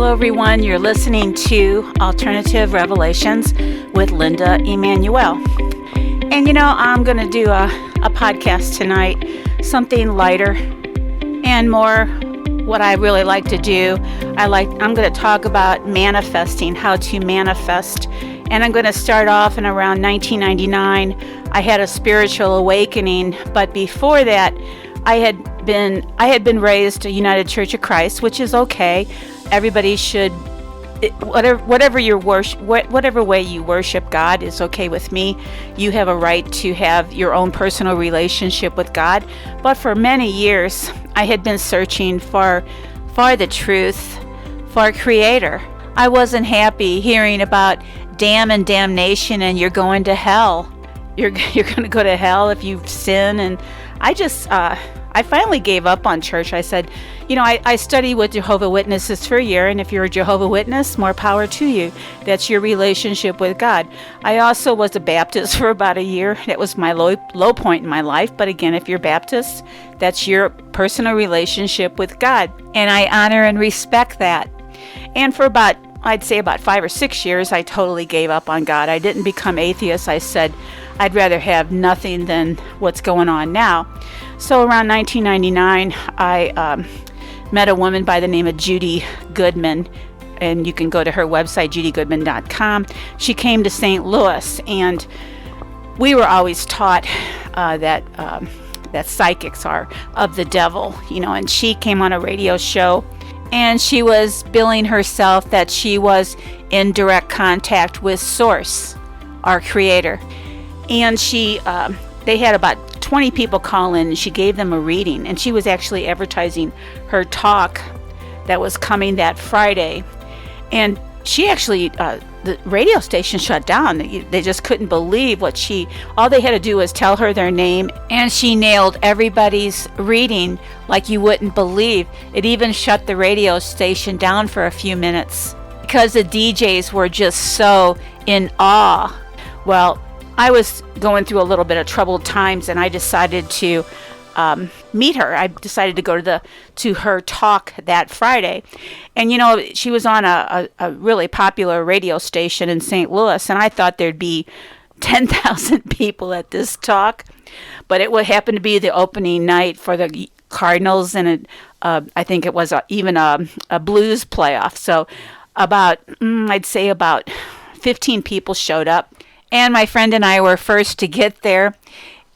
Hello, everyone. You're listening to Alternative Revelations with Linda Emanuel. And I'm going to do a podcast tonight, something lighter and more what I really like to do. I'm going to talk about manifesting, how to manifest. And I'm going to start off in around 1999. I had a spiritual awakening, but before that, I had been raised a United Church of Christ, which is okay. Everybody should, whatever way you worship God is okay with me. You have a right to have your own personal relationship with God. But for many years, I had been searching for the truth, for a creator. I wasn't happy hearing about damn and damnation and you're going to hell. You're going to go to hell if you sin. And I finally gave up on church. I said, I studied with Jehovah's Witnesses for a year, and if you're a Jehovah's Witness, more power to you. That's your relationship with God. I also was a Baptist for about a year. That was my low point in my life. But again, if you're Baptist, that's your personal relationship with God. And I honor and respect that. And for I'd say about 5 or 6 years, I totally gave up on God. I didn't become atheist. I said, I'd rather have nothing than what's going on now. So around 1999, I met a woman by the name of Judy Goodman, and you can go to her website, judygoodman.com. She came to St. Louis, and we were always taught that psychics are of the devil, and she came on a radio show, and she was billing herself that she was in direct contact with Source, our creator. And they had about 20 people call in, and she gave them a reading, and she was actually advertising her talk that was coming that Friday. And she actually, the radio station shut down. They just couldn't believe all they had to do was tell her their name, and she nailed everybody's reading like you wouldn't believe. It even shut the radio station down for a few minutes because the DJs were just so in awe. Well, I was going through a little bit of troubled times, and I decided to meet her. I decided to go to her talk that Friday. And, she was on a really popular radio station in St. Louis, and I thought there'd be 10,000 people at this talk. But it would happen to be the opening night for the Cardinals, and I think it was even a blues playoff. So I'd say about 15 people showed up. And my friend and I were first to get there.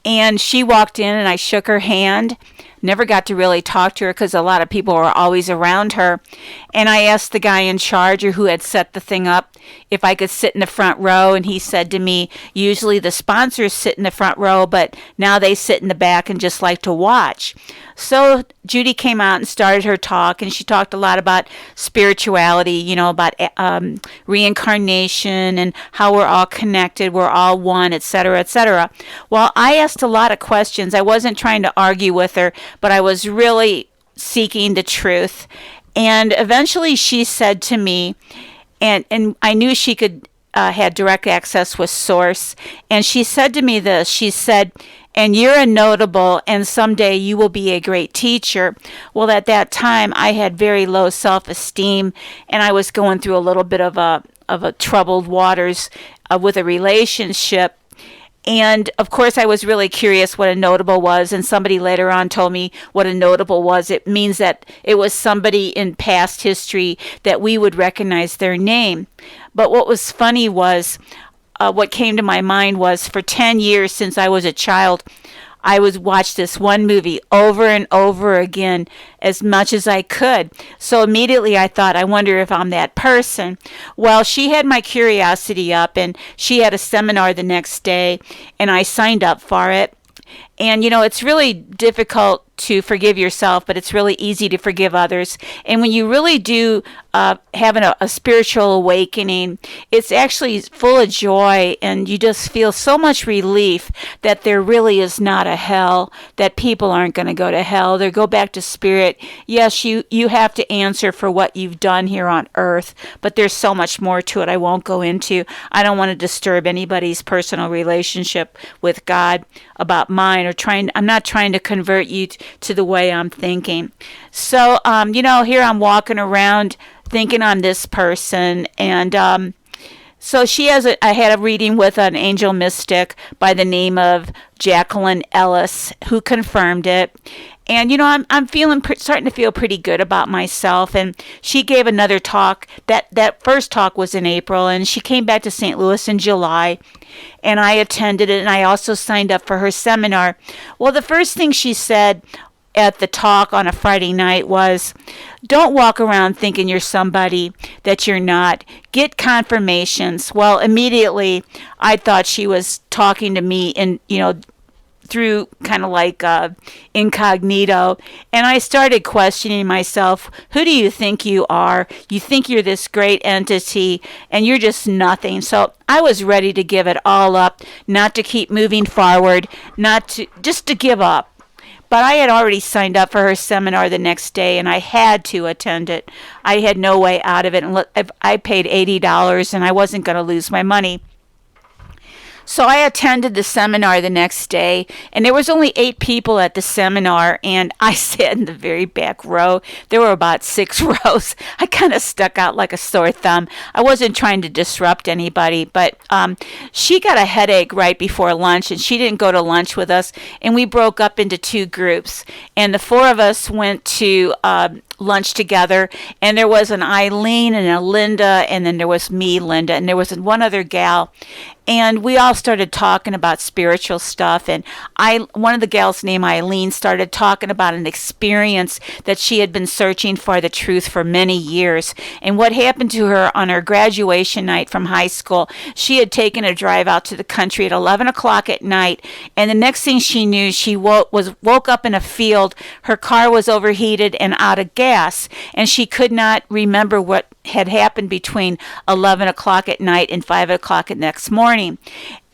And she walked in, and I shook her hand. Never got to really talk to her because a lot of people were always around her. And I asked the guy in charge, or who had set the thing up, if I could sit in the front row. And he said to me, usually the sponsors sit in the front row, but now they sit in the back and just like to watch. So Judy came out and started her talk, and she talked a lot about spirituality, about reincarnation and how we're all connected, we're all one, etc., etc. Well, I asked a lot of questions. I wasn't trying to argue with her, but I was really seeking the truth. And eventually she said to me, and I knew she had direct access with Source, and she said to me this, she said, and you're a notable, and someday you will be a great teacher. Well, at that time, I had very low self-esteem, and I was going through a little bit of a troubled waters with a relationship. And, of course, I was really curious what a notable was, and somebody later on told me what a notable was. It means that it was somebody in past history that we would recognize their name. But what was funny was, what came to my mind was, for 10 years since I was a child, I watched this one movie over and over again as much as I could. So immediately I thought, I wonder if I'm that person. Well, she had my curiosity up, and she had a seminar the next day, and I signed up for it. And, it's really difficult to forgive yourself, but it's really easy to forgive others. And when you really do have a spiritual awakening, it's actually full of joy, and you just feel so much relief that there really is not a hell, that people aren't going to go to hell. They go back to spirit. Yes, you have to answer for what you've done here on earth, but there's so much more to it I won't go into. I don't want to disturb anybody's personal relationship with God about mine, or I'm not trying to convert you to the way I'm thinking. So, here I'm walking around thinking on this person. And so I had a reading with an angel mystic by the name of Jacqueline Ellis, who confirmed it. And I'm starting to feel pretty good about myself. And she gave another talk. That first talk was in April, and she came back to St. Louis in July, and I attended it. And I also signed up for her seminar. Well, the first thing she said at the talk on a Friday night was, don't walk around thinking you're somebody that you're not. Get confirmations. Well, immediately I thought she was talking to me through kind of like incognito. And I started questioning myself. Who do you think you are? You think you're this great entity, and you're just nothing. So I was ready to give it all up, not to keep moving forward, just to give up. But I had already signed up for her seminar the next day, and I had to attend it. I had no way out of it. And I paid $80, and I wasn't going to lose my money. So I attended the seminar the next day, and there was only 8 people at the seminar, and I sat in the very back row. There were about 6 rows. I kind of stuck out like a sore thumb. I wasn't trying to disrupt anybody, but she got a headache right before lunch, and she didn't go to lunch with us, and we broke up into 2 groups, and the 4 of us went to lunch together, and there was an Eileen and a Linda, and then there was me, Linda, and there was one other gal. And we all started talking about spiritual stuff. And one of the gals named Eileen started talking about an experience that she had been searching for the truth for many years. And what happened to her on her graduation night from high school, she had taken a drive out to the country at 11 o'clock at night. And the next thing she knew, she woke up in a field. Her car was overheated and out of gas. And she could not remember what had happened between 11 o'clock at night and 5 o'clock the next morning.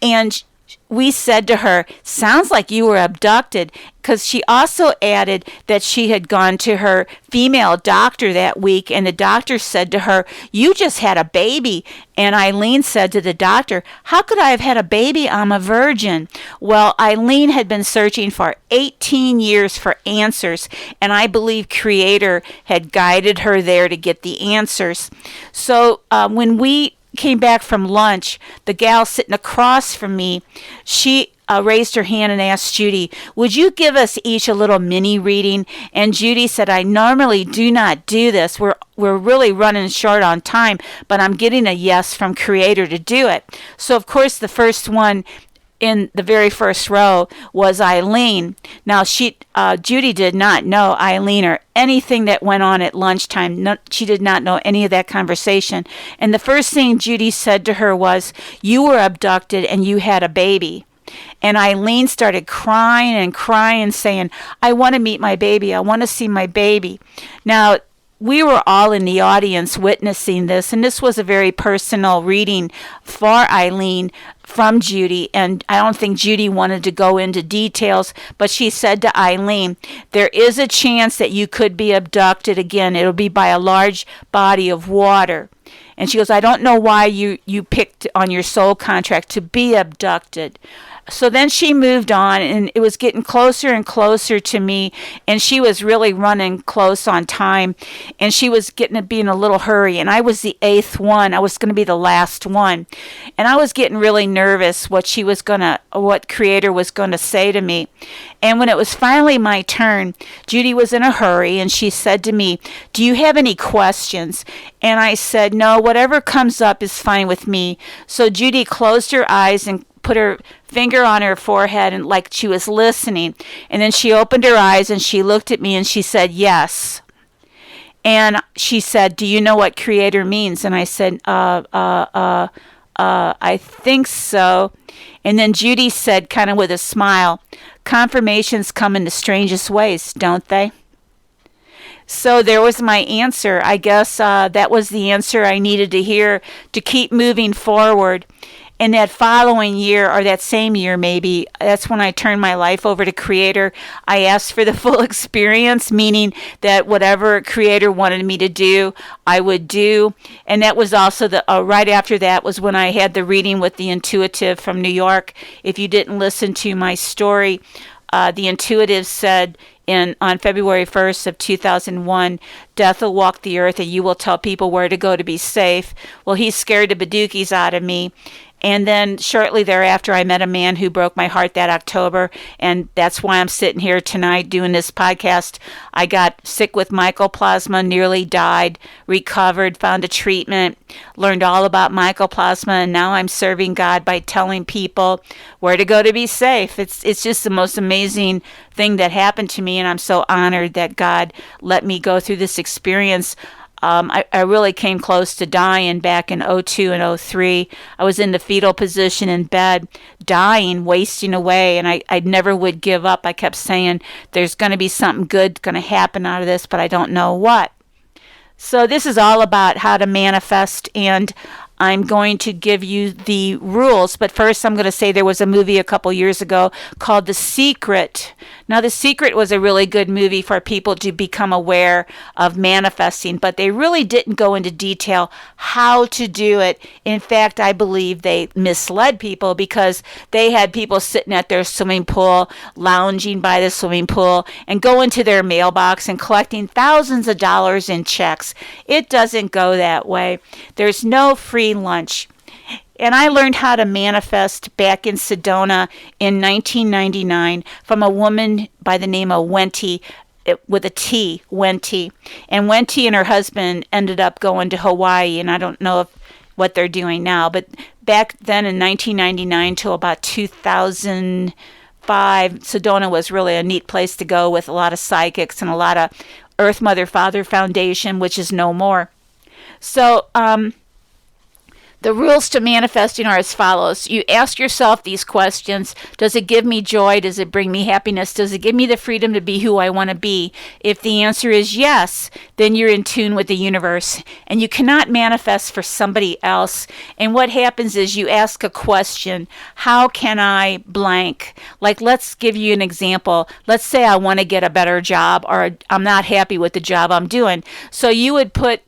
And we said to her, sounds like you were abducted, because she also added that she had gone to her female doctor that week, and the doctor said to her, you just had a baby. And Eileen said to the doctor, how could I have had a baby? I'm a virgin. Well, Eileen had been searching for 18 years for answers, and I believe Creator had guided her there to get the answers. So when we came back from lunch, the gal sitting across from me, she raised her hand and asked Judy, would you give us each a little mini reading? And Judy said, I normally do not do this. We're really running short on time, but I'm getting a yes from Creator to do it. So of course the first one in the very first row was Eileen. Now Judy did not know Eileen or anything that went on at lunchtime. No, she did not know any of that conversation. And the first thing Judy said to her was, you were abducted and you had a baby. And Eileen started crying and crying, saying, I want to meet my baby. I want to see my baby. Now, we were all in the audience witnessing this, and this was a very personal reading for Eileen from Judy, and I don't think Judy wanted to go into details, but she said to Eileen, there is a chance that you could be abducted again. It'll be by a large body of water. And she goes, I don't know why you picked on your soul contract to be abducted. So then she moved on, and it was getting closer and closer to me, and she was really running close on time, and she was getting to be in a little hurry, and I was the 8th one. I was going to be the last one, and I was getting really nervous what Creator was going to say to me. And when it was finally my turn, Judy was in a hurry, and she said to me, do you have any questions? And I said, no, whatever comes up is fine with me. So Judy closed her eyes and put her finger on her forehead and like she was listening. And then she opened her eyes and she looked at me and she said, yes. And she said, do you know what Creator means? And I said, I think so. And then Judy said, kind of with a smile, confirmations come in the strangest ways, don't they? So there was my answer. I guess that was the answer I needed to hear to keep moving forward. And that following year, or that same year maybe, that's when I turned my life over to Creator. I asked for the full experience, meaning that whatever Creator wanted me to do, I would do. And that was also right after that was when I had the reading with the intuitive from New York. If you didn't listen to my story, the intuitive said, on February 1st of 2001, death will walk the earth and you will tell people where to go to be safe. Well, he scared the badookies out of me. And then shortly thereafter, I met a man who broke my heart that October, and that's why I'm sitting here tonight doing this podcast. I got sick with mycoplasma, nearly died, recovered, found a treatment, learned all about mycoplasma, and now I'm serving God by telling people where to go to be safe. It's just the most amazing thing that happened to me, and I'm so honored that God let me go through this experience. I really came close to dying back in 02 and 03. I was in the fetal position in bed, dying, wasting away, and I never would give up. I kept saying, there's going to be something good going to happen out of this, but I don't know what. So this is all about how to manifest, and I'm going to give you the rules, but first I'm going to say there was a movie a couple years ago called The Secret. Now, The Secret was a really good movie for people to become aware of manifesting, but they really didn't go into detail how to do it. In fact, I believe they misled people because they had people sitting at their swimming pool, lounging by the swimming pool, and going to their mailbox and collecting thousands of dollars in checks. It doesn't go that way. There's no free lunch. And I learned how to manifest back in Sedona in 1999 from a woman by the name of Wenty, with a T, Wenty. And Wenty and her husband ended up going to Hawaii, and I don't know what they're doing now, but back then in 1999 till about 2005, Sedona was really a neat place to go with a lot of psychics and a lot of Earth Mother Father Foundation, which is no more. So, the rules to manifesting are as follows. You ask yourself these questions. Does it give me joy? Does it bring me happiness? Does it give me the freedom to be who I want to be? If the answer is yes, then you're in tune with the universe. And you cannot manifest for somebody else. And what happens is you ask a question. How can I blank? Like, let's give you an example. Let's say I want to get a better job, or I'm not happy with the job I'm doing. So you would put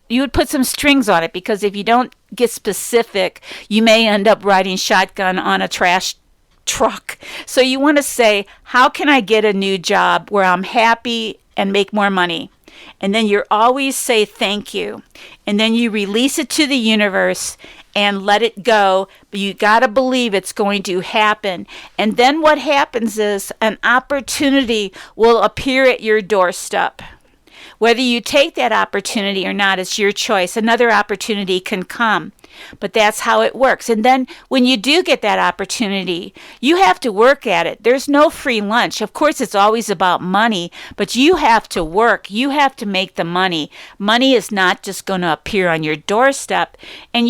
some strings on it, because if you don't get specific, you may end up riding shotgun on a trash truck. So you want to say, how can I get a new job where I'm happy and make more money? And then you always say thank you. And then you release it to the universe and let it go. But you got to believe it's going to happen. And then what happens is an opportunity will appear at your doorstep. Whether you take that opportunity or not, it's your choice. Another opportunity can come, but that's how it works. And then when you do get that opportunity, you have to work at it. There's no free lunch. Of course, it's always about money, but you have to work. You have to make the money. Money is not just going to appear on your doorstep. And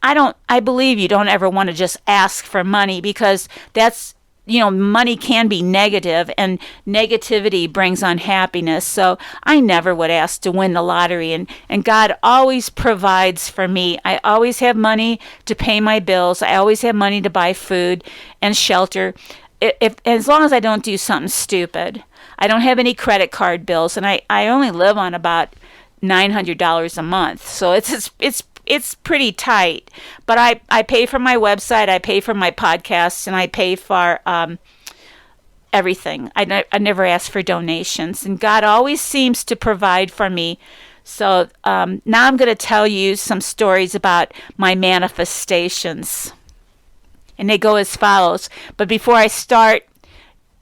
I believe you don't ever want to just ask for money, because that's, money can be negative, and negativity brings unhappiness. So I never would ask to win the lottery, and God always provides for me. I always have money to pay my bills. I always have money to buy food and shelter, as long as I don't do something stupid. I don't have any credit card bills, and I only live on about $900 a month. So it's pretty tight, but I pay for my website, I pay for my podcasts, and I pay for everything. I never ask for donations, and God always seems to provide for me. So now I'm going to tell you some stories about my manifestations, and they go as follows. But before I start,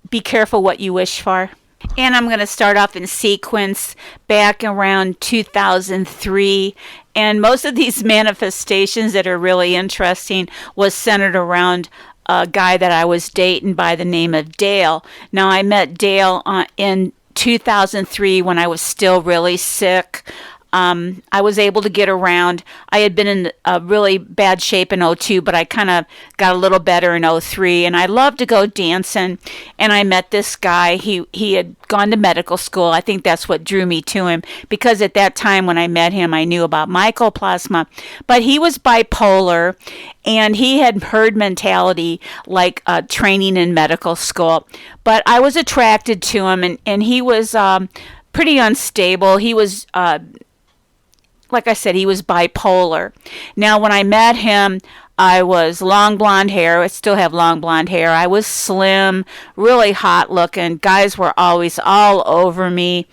be careful what you wish for. And I'm going to start off in sequence back around 2003. And most of these manifestations that are really interesting was centered around a guy that I was dating by the name of Dale. Now, I met Dale in 2003 when I was still really sick. I was able to get around. I had been in a really bad shape in 02, but I kind of got a little better in 03, and I loved to go dancing. And I met this guy. He had gone to medical school. I think that's what drew me to him, because at that time when I met him, I knew about mycoplasma. But he was bipolar, and he had herd mentality, like training in medical school. But I was attracted to him, and he was pretty unstable. He was like I said, he was bipolar. Now, when I met him, I was long blonde hair. I still have long blonde hair. I was slim, really hot looking. Guys were always all over me.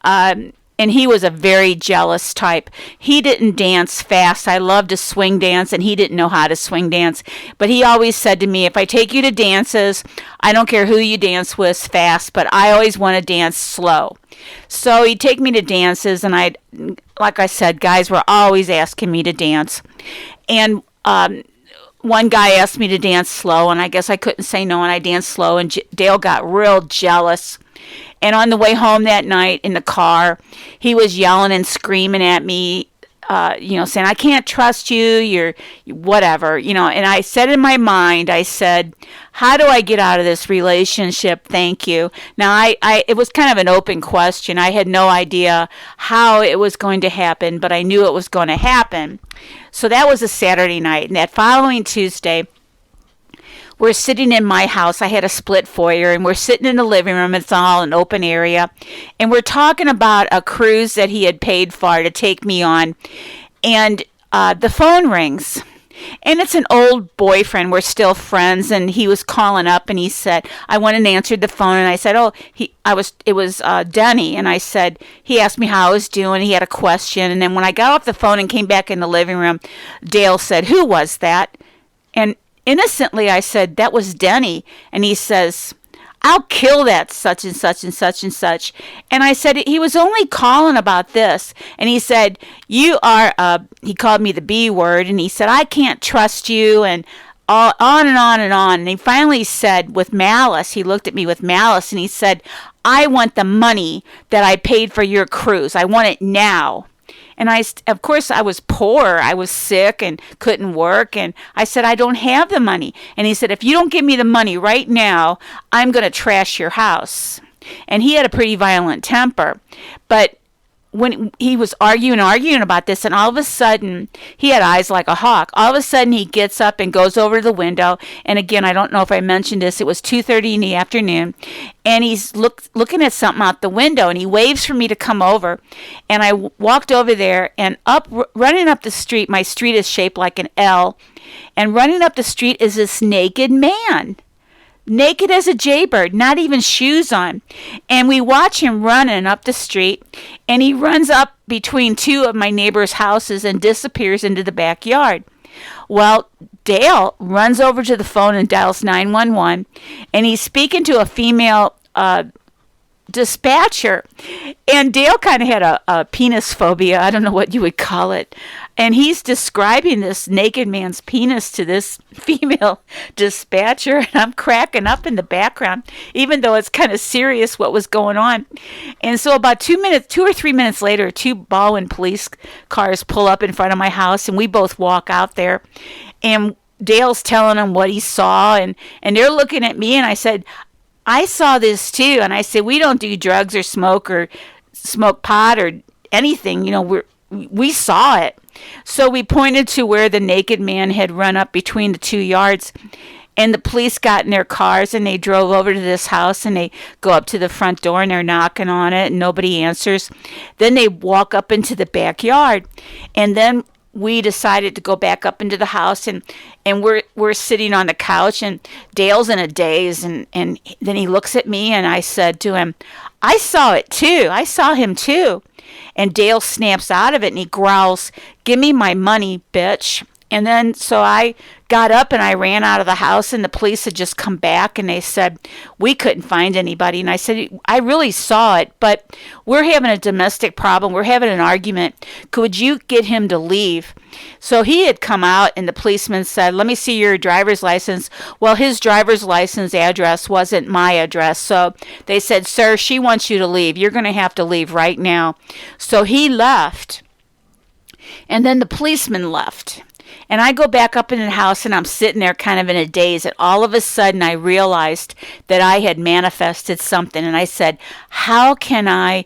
And he was a very jealous type. He didn't dance fast. I loved to swing dance, and he didn't know how to swing dance. But he always said to me, if I take you to dances, I don't care who you dance with fast, but I always want to dance slow. So he'd take me to dances, and like I said, guys were always asking me to dance. And one guy asked me to dance slow, and I guess I couldn't say no, and I danced slow, and Dale got real jealous. And on the way home that night in the car, he was yelling and screaming at me, saying, I can't trust you, you're whatever, and I said in my mind, I said, how do I get out of this relationship? Thank you. Now, it was kind of an open question. I had no idea how it was going to happen, but I knew it was going to happen. So that was a Saturday night. And that following Tuesday, we're sitting in my house. I had a split foyer, and we're sitting in the living room. It's all an open area. And we're talking about a cruise that he had paid for to take me on. And the phone rings. And it's an old boyfriend. We're still friends. And he was calling up, and he said, I went and answered the phone. And I said, it was Denny. And I said, he asked me how I was doing. He had a question. And then when I got off the phone and came back in the living room, Dale said, who was that? And innocently, I said, that was Denny. And he says, I'll kill that such and such and such and such. And I said, he was only calling about this. And he said, you are, he called me the B word. And he said, I can't trust you. And on and on and on. And he finally said with malice, he looked at me with malice, and he said, I want the money that I paid for your cruise. I want it now. And of course, I was poor. I was sick and couldn't work. And I said, I don't have the money. And he said, if you don't give me the money right now, I'm going to trash your house. And he had a pretty violent temper. But when he was arguing about this, and all of a sudden, he had eyes like a hawk. All of a sudden, he gets up and goes over to the window. And again, I don't know if I mentioned this. It was 2:30 in the afternoon. And he's looking at something out the window, and he waves for me to come over. And I walked over there, and running up the street, my street is shaped like an L, and running up the street is this naked man. Naked as a jaybird, not even shoes on. And we watch him running up the street, and he runs up between two of my neighbors' houses and disappears into the backyard. Well, Dale runs over to the phone and dials 911, and he's speaking to a female dispatcher. And Dale kind of had a penis phobia. I don't know what you would call it. And he's describing this naked man's penis to this female dispatcher. And I'm cracking up in the background, even though it's kind of serious what was going on. And so about 2 or 3 minutes later, 2 Baldwin police cars pull up in front of my house, and we both walk out there. And Dale's telling them what he saw. And they're looking at me, and I said, I saw this too. And I said, we don't do drugs or smoke pot or anything. We saw it. So we pointed to where the naked man had run up between the 2 yards, and the police got in their cars, and they drove over to this house, and they go up to the front door, and they're knocking on it, and nobody answers. Then they walk up into the backyard, and then we decided to go back up into the house, and we're sitting on the couch, and Dale's in a daze, and then he looks at me, and I said to him, I saw it too. I saw him too. And Dale snaps out of it, and he growls, give me my money, bitch. And then so I got up and I ran out of the house, and the police had just come back, and they said, we couldn't find anybody. And I said, I really saw it, but we're having a domestic problem. We're having an argument. Could you get him to leave? So he had come out, and the policeman said, let me see your driver's license. Well, his driver's license address wasn't my address. So they said, sir, she wants you to leave. You're going to have to leave right now. So he left. And then the policeman left. And I go back up in the house, and I'm sitting there kind of in a daze. And all of a sudden, I realized that I had manifested something. And I said, how can I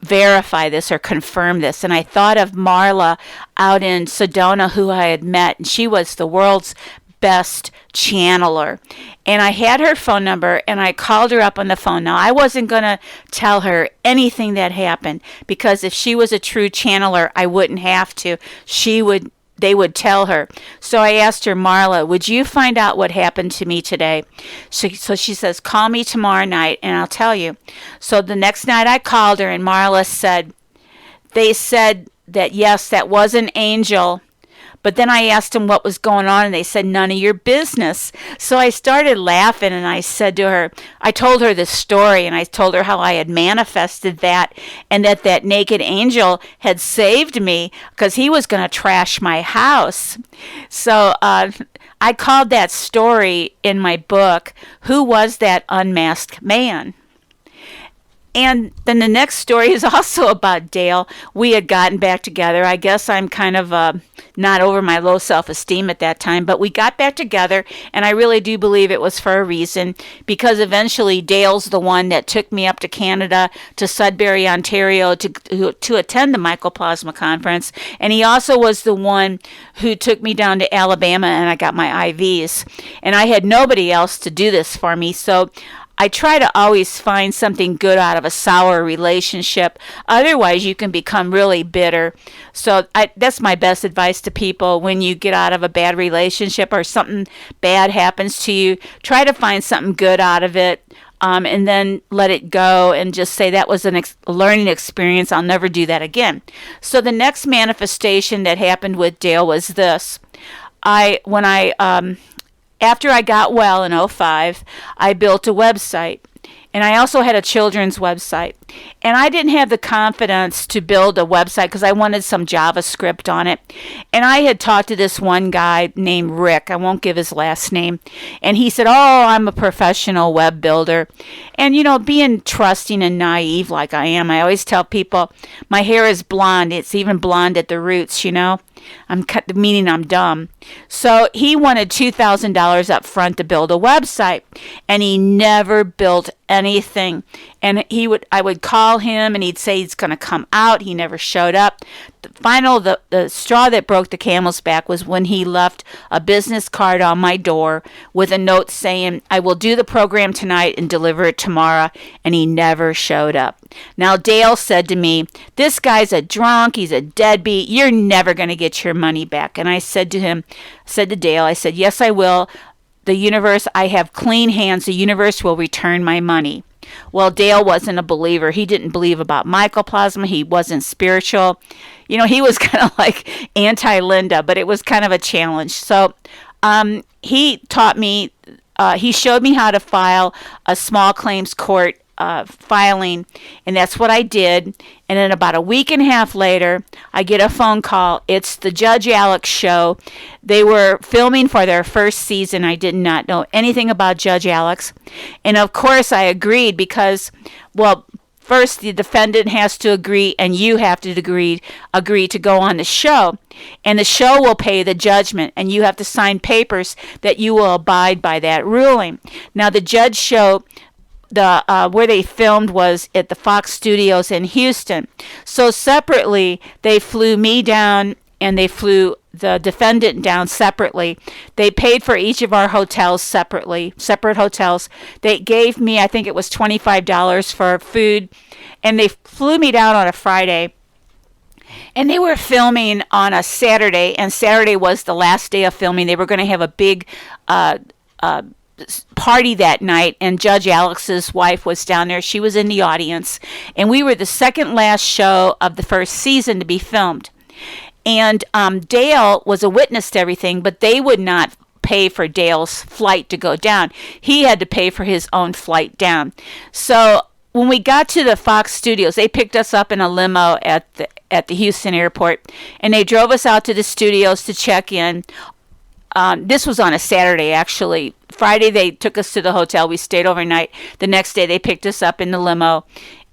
verify this or confirm this? And I thought of Marla out in Sedona, who I had met. And she was the world's best channeler. And I had her phone number, and I called her up on the phone. Now, I wasn't going to tell her anything that happened, because if she was a true channeler, I wouldn't have to. She would they would tell her. So I asked her, Marla, would you find out what happened to me today? So she says, call me tomorrow night and I'll tell you. So the next night I called her, and Marla said, they said that yes, that was an angel. But then I asked them what was going on, and they said, none of your business. So I started laughing, and I said to her, I told her the story, and I told her how I had manifested that, and that naked angel had saved me because he was going to trash my house. So I called that story in my book, Who Was That Unmasked Man? And then the next story is also about Dale. We had gotten back together. I guess I'm kind of not over my low self-esteem at that time, but we got back together, and I really do believe it was for a reason, because eventually Dale's the one that took me up to Canada, to Sudbury, Ontario, to attend the Mycoplasma Conference, and he also was the one who took me down to Alabama, and I got my IVs. And I had nobody else to do this for me, so I try to always find something good out of a sour relationship. Otherwise, you can become really bitter. So that's my best advice to people. When you get out of a bad relationship or something bad happens to you, try to find something good out of it, and then let it go and just say that was a learning experience. I'll never do that again. So the next manifestation that happened with Dale was this. After I got well in 2005, I built a website, and I also had a children's website. And I didn't have the confidence to build a website because I wanted some JavaScript on it. And I had talked to this one guy named Rick. I won't give his last name. And he said, oh, I'm a professional web builder. And, being trusting and naive like I am, I always tell people my hair is blonde. It's even blonde at the roots, meaning I'm dumb. So he wanted $2,000 up front to build a website, and he never built anything. And I would call him, and he'd say he's going to come out. He never showed up. The straw that broke the camel's back was when he left a business card on my door with a note saying, I will do the program tonight and deliver it tomorrow, and he never showed up. Now, Dale said to me, this guy's a drunk, he's a deadbeat, you're never going to get your money back. And I said to Dale, I said, yes, I will. I have clean hands, the universe will return my money. Well, Dale wasn't a believer. He didn't believe about mycoplasma. He wasn't spiritual. He was kind of like anti-Linda, but it was kind of a challenge. So he taught me, he showed me how to file a small claims court filing, and that's what I did. And then about a week and a half later, I get a phone call. It's the Judge Alex show. They were filming for their first season. I did not know anything about Judge Alex, and of course I agreed because, well, first the defendant has to agree, and you have to agree to go on the show, and the show will pay the judgment, and you have to sign papers that you will abide by that ruling. Now the Judge show, where they filmed was at the Fox Studios in Houston. So separately, they flew me down and they flew the defendant down separately. They paid for each of our hotels separately, separate hotels. They gave me, I think it was $25 for food, and they flew me down on a Friday. And they were filming on a Saturday, and Saturday was the last day of filming. They were going to have a big party that night, and Judge Alex's wife was down there. She was in the audience, and we were the second last show of the first season to be filmed. And Dale was a witness to everything, but they would not pay for Dale's flight to go down. He had to pay for his own flight down. So when we got to the Fox Studios, they picked us up in a limo at the Houston airport, and they drove us out to the studios to check in. This was on a Saturday, actually. Friday, they took us to the hotel. We stayed overnight. The next day, they picked us up in the limo,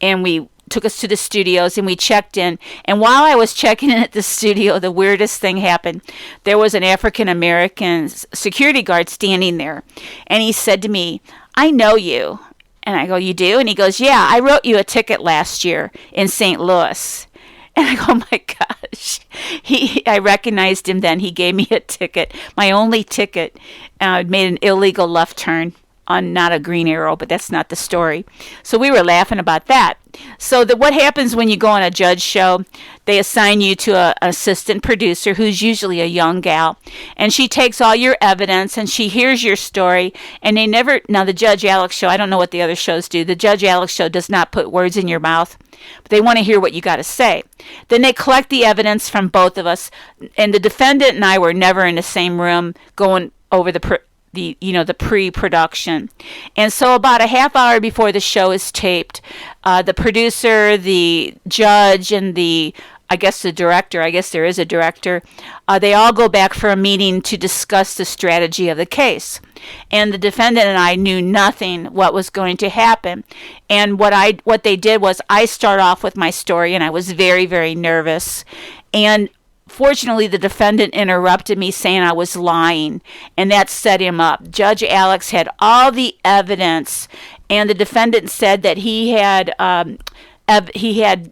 and we took us to the studios, and we checked in. And while I was checking in at the studio, the weirdest thing happened. There was an African-American security guard standing there, and he said to me, I know you. And I go, you do? And he goes, yeah, I wrote you a ticket last year in St. Louis. And I go, oh my gosh. I recognized him then. He gave me a ticket, my only ticket. I made an illegal left turn not a green arrow, but that's not the story. So we were laughing about that. So what happens when you go on a judge show, they assign you to an assistant producer who's usually a young gal, and she takes all your evidence and she hears your story, and now the Judge Alex show, I don't know what the other shows do, the Judge Alex show does not put words in your mouth, but they want to hear what you got to say. Then they collect the evidence from both of us, and the defendant and I were never in the same room going over the pre-production. And so about a half hour before the show is taped, the producer, the judge, and the director, I guess there is a director, they all go back for a meeting to discuss the strategy of the case. And the defendant and I knew nothing what was going to happen. And what they did was I start off with my story, and I was very, very nervous. And fortunately, the defendant interrupted me saying I was lying, and that set him up. Judge Alex had all the evidence, and the defendant said that he had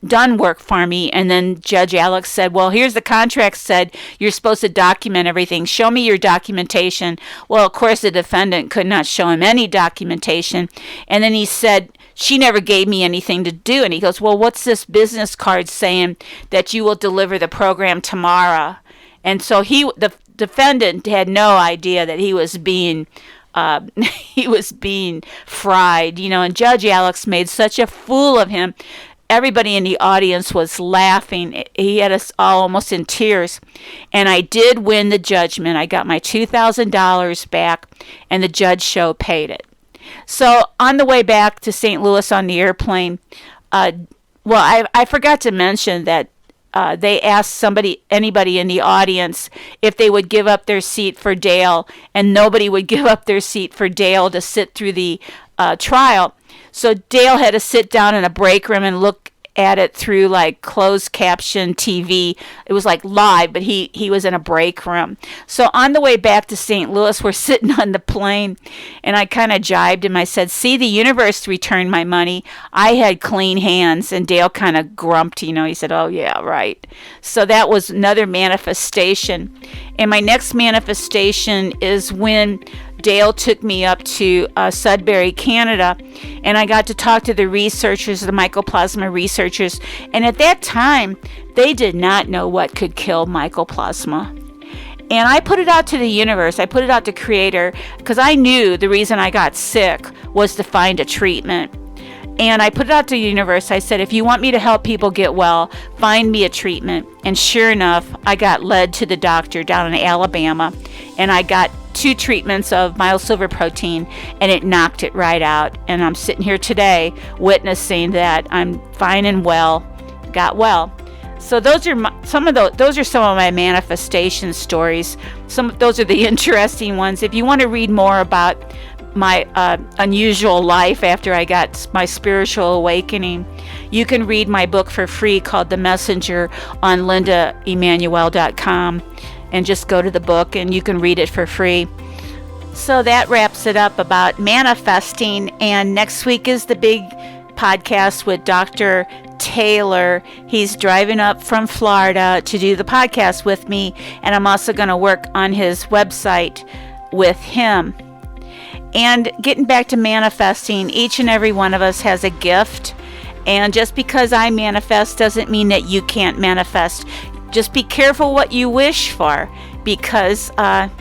done work for me, and then Judge Alex said, well, here's the contract said you're supposed to document everything. Show me your documentation. Well, of course, the defendant could not show him any documentation, and then he said, she never gave me anything to do. And he goes, well, what's this business card saying that you will deliver the program tomorrow? And so the defendant had no idea that he was being fried, and Judge Alex made such a fool of him. Everybody in the audience was laughing. He had us all almost in tears. And I did win the judgment. I got my $2,000 back, and the judge show paid it. So on the way back to St. Louis on the airplane, I forgot to mention that they asked anybody in the audience if they would give up their seat for Dale, and nobody would give up their seat for Dale to sit through the trial. So Dale had to sit down in a break room and look at it through like closed caption TV. It was like live, but he was in a break room. So on the way back to St. Louis, we're sitting on the plane, and I kind of jibed him. I said, see, the universe returned my money. I had clean hands. And Dale kind of grumped, he said, oh yeah, right. So that was another manifestation. And my next manifestation is when Dale took me up to Sudbury, Canada, and I got to talk to the researchers, the mycoplasma researchers. And at that time, they did not know what could kill mycoplasma. And I put it out to the universe. I put it out to Creator, because I knew the reason I got sick was to find a treatment. And I put it out to the universe. I said, if you want me to help people get well, find me a treatment. And sure enough, I got led to the doctor down in Alabama, and I got 2 treatments of myosilver protein, and it knocked it right out. And I'm sitting here today witnessing that I'm fine and well, got well. So those are some of my manifestation stories. Those are the interesting ones. If you want to read more about my unusual life after I got my spiritual awakening, you can read my book for free called The Messenger on lindaemmanuel.com, and just go to the book and you can read it for free. So that wraps it up about manifesting, and next week is the big podcast with Dr. Taylor. He's driving up from Florida to do the podcast with me, and I'm also going to work on his website with him. And getting back to manifesting, each and every one of us has a gift, and just because I manifest doesn't mean that you can't manifest. Just be careful what you wish for, because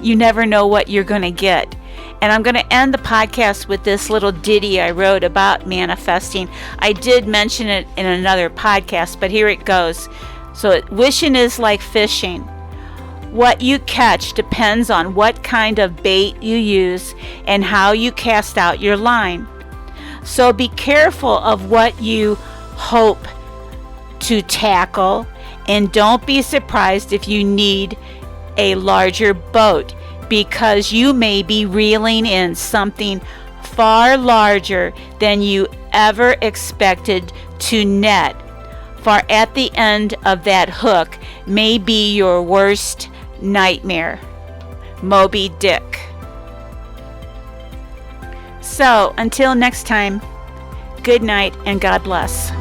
you never know what you're going to get. And I'm going to end the podcast with this little ditty I wrote about manifesting. I did mention it in another podcast, but here it goes. So wishing is like fishing. What you catch depends on what kind of bait you use and how you cast out your line. So be careful of what you hope to tackle, and don't be surprised if you need a larger boat, because you may be reeling in something far larger than you ever expected to net. For at the end of that hook may be your worst nightmare. Moby Dick. So until next time, good night and God bless.